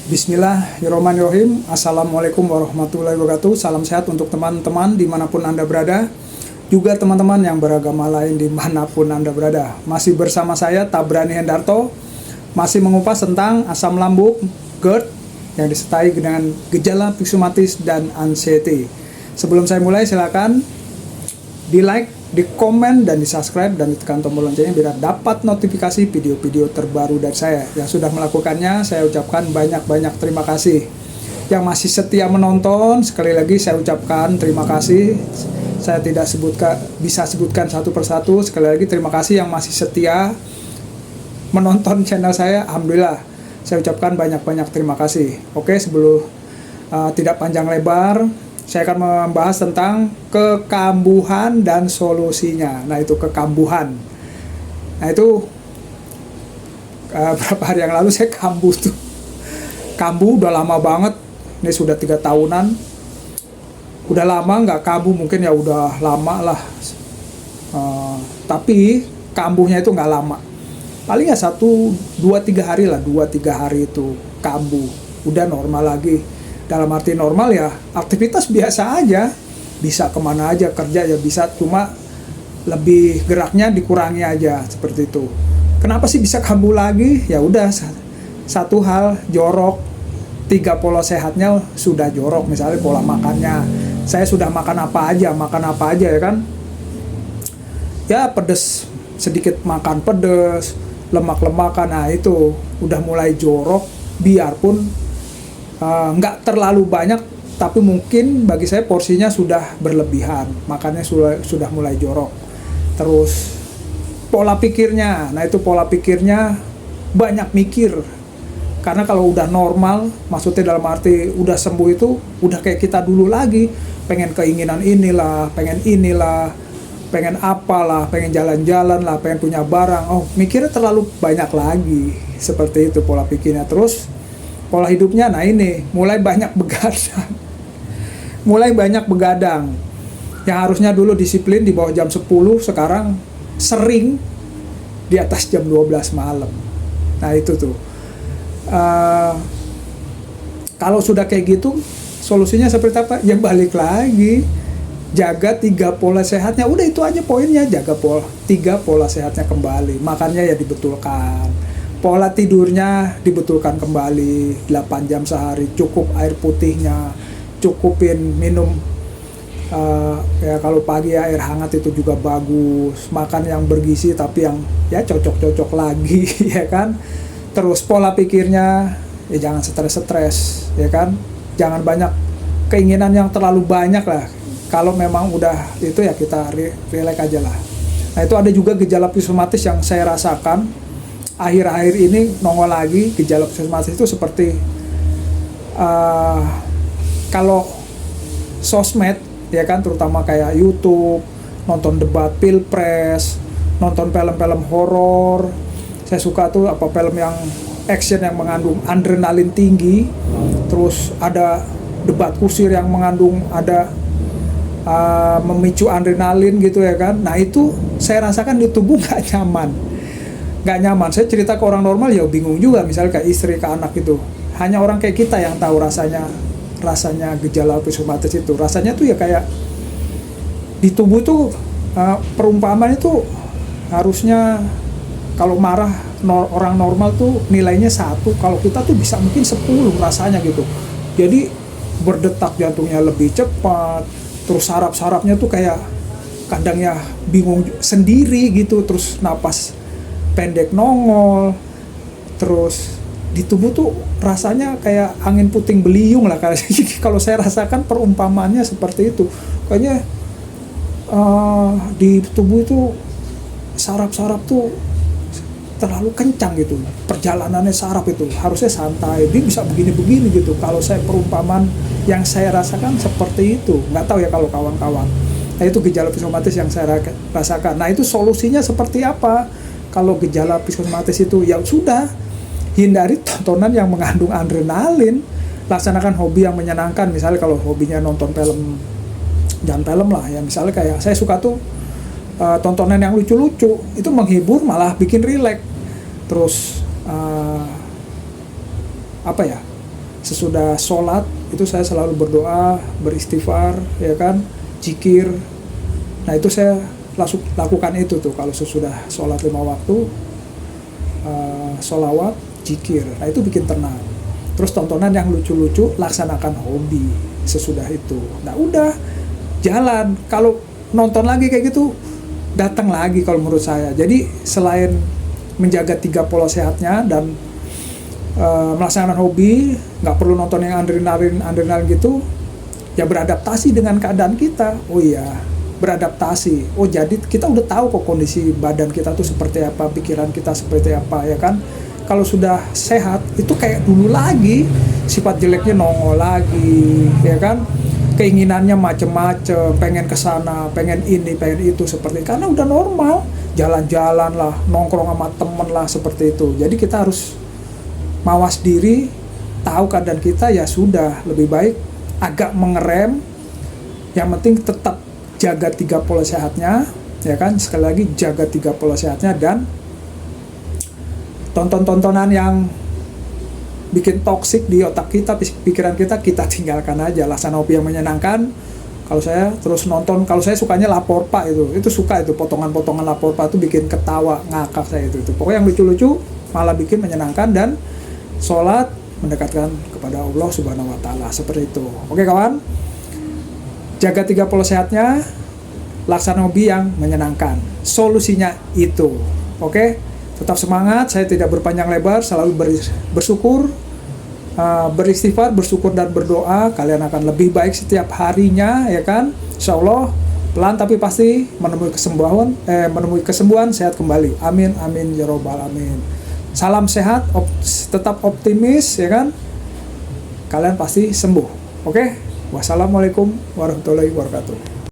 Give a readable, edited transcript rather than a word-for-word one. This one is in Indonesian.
Bismillahirrahmanirrahim. Assalamualaikum warahmatullahi wabarakatuh. Salam sehat untuk teman-teman dimanapun Anda berada. Juga teman-teman yang beragama lain dimanapun Anda berada. Masih bersama saya Tabrani Hendarto. Masih mengupas tentang asam lambung, GERD, yang disertai dengan gejala psikosomatis dan anxiety. Sebelum saya mulai, silakan di like, di komen, dan di subscribe, dan ditekan tombol loncengnya biar dapat notifikasi video-video terbaru dari saya. Yang sudah melakukannya, saya ucapkan banyak-banyak terima kasih. Yang masih setia menonton, sekali lagi saya ucapkan terima kasih. Saya tidak bisa sebutkan satu persatu. Sekali lagi terima kasih yang masih setia menonton channel saya. Alhamdulillah, saya ucapkan banyak-banyak terima kasih. Oke, sebelum tidak panjang lebar, saya akan membahas tentang kekambuhan dan solusinya. Nah, itu kekambuhan. Nah, itu beberapa hari yang lalu saya kambuh tuh. Kambuh udah lama banget. Ini sudah 3 tahunan. Udah lama nggak kambuh, mungkin ya udah lama lah. Tapi kambuhnya itu nggak lama. Paling ya 1-2-3 hari lah. 2-3 hari itu kambuh. Udah normal lagi. Dalam arti normal ya aktivitas biasa aja, bisa kemana aja, kerja ya bisa, cuma lebih geraknya dikurangi aja, seperti itu. Kenapa sih bisa kambuh lagi? Ya udah, satu hal, jorok. 3 pola sehatnya sudah jorok. Misalnya pola makannya, saya sudah makan apa aja ya kan, ya pedes, sedikit makan pedes, lemak-lemakan, nah itu udah mulai jorok. Biarpun nggak terlalu banyak, tapi mungkin bagi saya porsinya sudah berlebihan, makanya sudah mulai jorok. Terus pola pikirnya, nah itu pola pikirnya banyak mikir, karena kalau udah normal, maksudnya dalam arti udah sembuh, itu udah kayak kita dulu lagi, pengen keinginan inilah, pengen apalah, pengen jalan-jalan lah, pengen punya barang, mikirnya terlalu banyak lagi, seperti itu pola pikirnya. Terus pola hidupnya, nah ini mulai banyak begadang, yang harusnya dulu disiplin di bawah jam 10, sekarang sering di atas jam 12 malam. Nah itu tuh, kalau sudah kayak gitu, solusinya seperti apa? Ya balik lagi, jaga 3 pola sehatnya, udah itu aja poinnya, jaga 3 pola sehatnya kembali. Makannya ya dibetulkan, pola tidurnya dibetulkan kembali, 8 jam sehari, cukup air putihnya, cukupin minum, ya kalau pagi ya air hangat itu juga bagus, makan yang bergizi tapi yang ya cocok-cocok lagi ya kan. Terus pola pikirnya ya jangan stres-stres ya kan, jangan banyak keinginan yang terlalu banyak lah. Kalau memang udah itu ya kita relax aja lah. Nah itu ada juga gejala psikosomatis yang saya rasakan akhir-akhir ini nongol lagi. Gejala psikosomatis itu seperti kalau sosmed ya kan, terutama kayak YouTube, nonton debat pilpres, nonton film-film horor. Saya suka tuh film yang action yang mengandung adrenalin tinggi, terus ada debat kusir yang mengandung ada memicu adrenalin gitu ya kan. Nah itu saya rasakan di tubuh nggak nyaman. Saya cerita ke orang normal ya bingung juga, misalnya kayak istri, ke anak itu. Hanya orang kayak kita yang tahu rasanya gejala psikosomatis itu. Rasanya tuh ya kayak di tubuh tuh, perumpamaan itu harusnya kalau marah orang normal tuh nilainya 1, kalau kita tuh bisa mungkin 10 rasanya gitu. Jadi berdetak jantungnya lebih cepat, terus saraf-sarafnya tuh kayak kadang ya bingung sendiri gitu, terus napas pendek nongol, terus di tubuh tuh rasanya kayak angin puting beliung lah kalau saya rasakan perumpamaannya seperti itu. Kayaknya di tubuh itu saraf-saraf tuh terlalu kencang gitu, perjalanannya saraf itu harusnya santai, dia bisa begini-begini gitu. Kalau saya perumpamaan yang saya rasakan seperti itu, nggak tahu ya kalau kawan-kawan. Nah itu gejala psikosomatis yang saya rasakan. Nah itu solusinya seperti apa? Kalau gejala psikosomatis itu ya sudah, hindari tontonan yang mengandung adrenalin, laksanakan hobi yang menyenangkan. Misalnya kalau hobinya nonton film, jangan film lah ya, misalnya kayak saya suka tuh tontonan yang lucu-lucu, itu menghibur malah bikin rileks. Terus sesudah sholat itu saya selalu berdoa, beristighfar, ya kan, zikir. Nah itu saya lakukan itu tuh kalau sesudah sholat 5 waktu, sholawat, zikir. Nah itu bikin tenang. Terus tontonan yang lucu-lucu, laksanakan hobi sesudah itu. Nah udah jalan. Kalau nonton lagi kayak gitu, datang lagi kalau menurut saya. Jadi selain menjaga 3 pola sehatnya dan melaksanakan hobi, nggak perlu nonton yang adrenalin gitu, ya beradaptasi dengan keadaan kita. Oh iya, beradaptasi. Oh jadi kita udah tahu kok kondisi badan kita tuh seperti apa, pikiran kita seperti apa, ya kan. Kalau sudah sehat itu kayak dulu lagi, sifat jeleknya nongol lagi, ya kan. Keinginannya macem-macem, pengen kesana, pengen ini, pengen itu, seperti karena udah normal, jalan-jalan lah, nongkrong sama temen lah, seperti itu. Jadi kita harus mawas diri, tahu keadaan kita, ya sudah, lebih baik agak mengerem. Yang penting tetap jaga 3 pola sehatnya, ya kan. Sekali lagi jaga 3 pola sehatnya, dan tontonan yang bikin toksik di otak kita, pikiran kita tinggalkan aja. Laksana hobi yang menyenangkan. Kalau saya terus nonton, kalau saya sukanya Lapor Pak, itu suka itu potongan-potongan Lapor Pak itu bikin ketawa ngakak saya itu. Pokoknya yang lucu-lucu malah bikin menyenangkan, dan sholat mendekatkan kepada Allah Subhanahu wa Ta'ala, seperti itu. Oke kawan, jaga 3 pola sehatnya, laksana hobi yang menyenangkan, solusinya itu. Oke, tetap semangat. Saya tidak berpanjang lebar, selalu bersyukur, beristighfar, bersyukur dan berdoa. Kalian akan lebih baik setiap harinya, ya kan. Insya Allah pelan tapi pasti menemui kesembuhan, sehat kembali. Amin amin ya robbal alamin. Salam sehat, tetap optimis, ya kan. Kalian pasti sembuh. Oke? Wassalamualaikum warahmatullahi wabarakatuh.